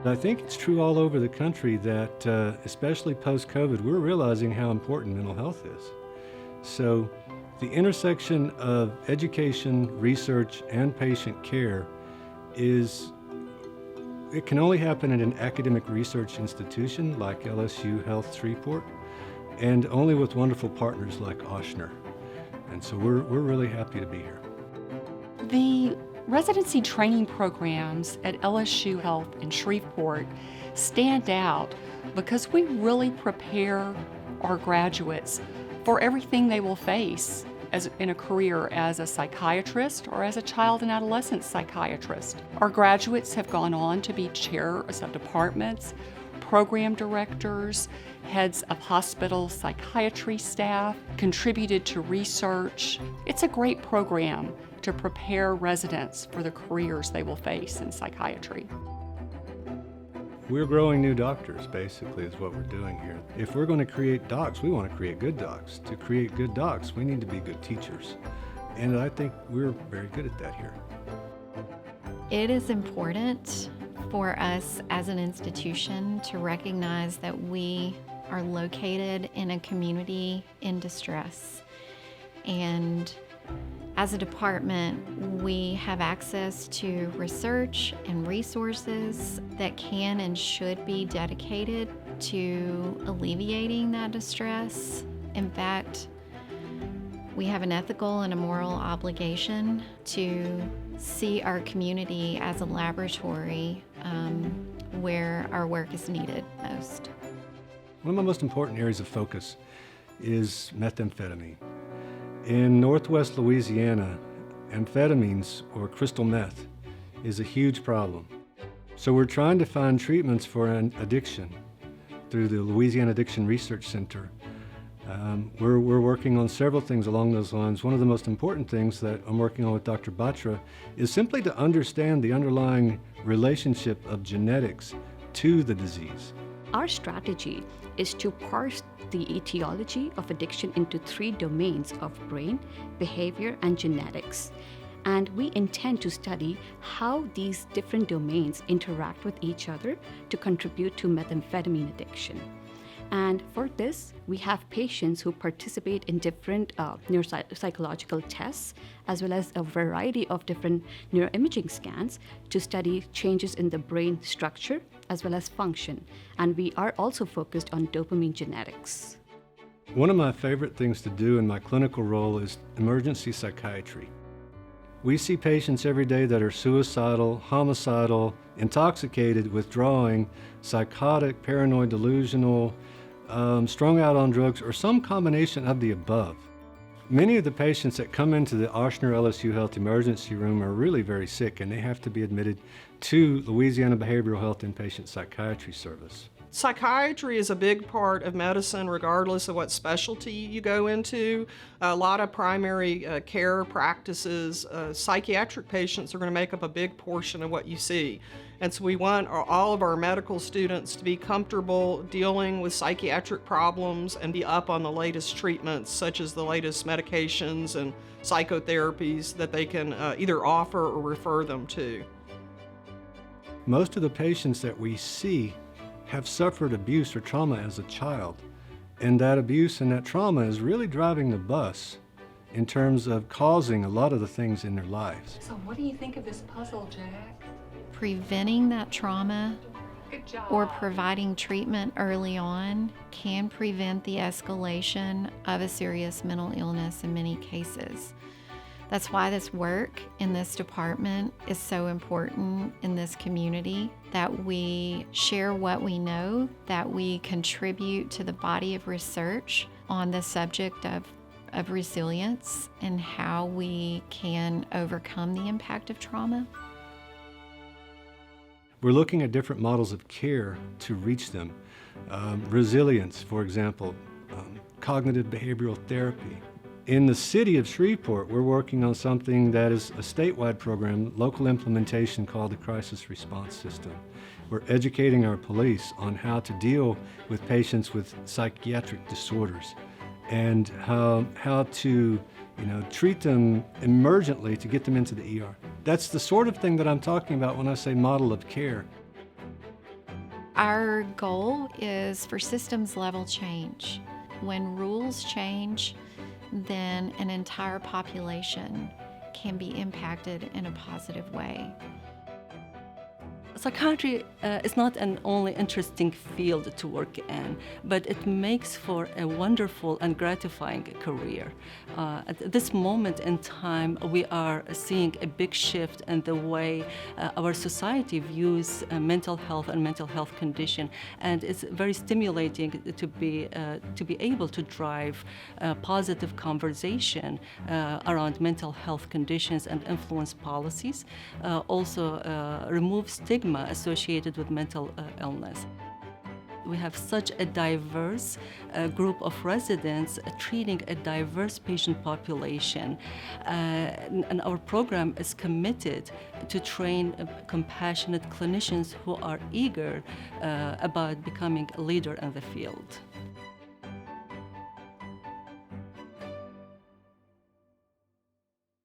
I think it's true all over the country that, especially post-COVID, we're realizing how important mental health is. So the intersection of education, research, and patient care it can only happen in an academic research institution like LSU Health Shreveport, and only with wonderful partners like Ochsner. And so we're really happy to be here. The residency training programs at LSU Health in Shreveport stand out because we really prepare our graduates for everything they will face in a career as a psychiatrist or as a child and adolescent psychiatrist. Our graduates have gone on to be chairs of departments, program directors, heads of hospital psychiatry staff, contributed to research. It's a great program to prepare residents for the careers they will face in psychiatry. We're growing new doctors, basically, is what we're doing here. If we're going to create docs, we want to create good docs. To create good docs, we need to be good teachers. And I think we're very good at that here. It is important for us as an institution to recognize that we are located in a community in distress. And as a department, we have access to research and resources that can and should be dedicated to alleviating that distress. In fact, we have an ethical and a moral obligation to see our community as a laboratory where our work is needed most. One of my most important areas of focus is methamphetamine. In Northwest Louisiana, amphetamines, or crystal meth, is a huge problem. So we're trying to find treatments for an addiction through the Louisiana Addiction Research Center. We're working on several things along those lines. One of the most important things that I'm working on with Dr. Batra is simply to understand the underlying relationship of genetics to the disease. Our strategy is to parse the etiology of addiction into 3 domains of brain, behavior, and genetics. And we intend to study how these different domains interact with each other to contribute to methamphetamine addiction. And for this, we have patients who participate in different neuropsychological tests, as well as a variety of different neuroimaging scans to study changes in the brain structure as well as function. And we are also focused on dopamine genetics. One of my favorite things to do in my clinical role is emergency psychiatry. We see patients every day that are suicidal, homicidal, intoxicated, withdrawing, psychotic, paranoid, delusional, strung out on drugs, or some combination of the above. Many of the patients that come into the Ochsner LSU Health emergency room are really very sick, and they have to be admitted to Louisiana Behavioral Health Inpatient Psychiatry Service. Psychiatry is a big part of medicine regardless of what specialty you go into. A lot of primary care practices, psychiatric patients are going to make up a big portion of what you see. And so we want all of our medical students to be comfortable dealing with psychiatric problems and be up on the latest treatments, such as the latest medications and psychotherapies that they can either offer or refer them to. Most of the patients that we see have suffered abuse or trauma as a child, and that abuse and that trauma is really driving the bus in terms of causing a lot of the things in their lives. So what do you think of this puzzle, Jack? Preventing that trauma Good job. or providing treatment early on can prevent the escalation of a serious mental illness in many cases. That's why this work in this department is so important in this community, that we share what we know, that we contribute to the body of research on the subject of resilience and how we can overcome the impact of trauma. We're looking at different models of care to reach them. Resilience, for example, cognitive behavioral therapy. In the city of Shreveport, we're working on something that is a statewide program, local implementation called the Crisis Response System. We're educating our police on how to deal with patients with psychiatric disorders and how to treat them emergently to get them into the ER. That's the sort of thing that I'm talking about when I say model of care. Our goal is for systems level change. When rules change, then an entire population can be impacted in a positive way. Psychiatry is not an only interesting field to work in, but it makes for a wonderful and gratifying career. At this moment in time, we are seeing a big shift in the way our society views mental health and mental health condition, and it's very stimulating to be able to drive positive conversation around mental health conditions and influence policies. Also remove stigma associated with mental illness. We have such a diverse group of residents treating a diverse patient population, and our program is committed to train compassionate clinicians who are eager about becoming a leader in the field.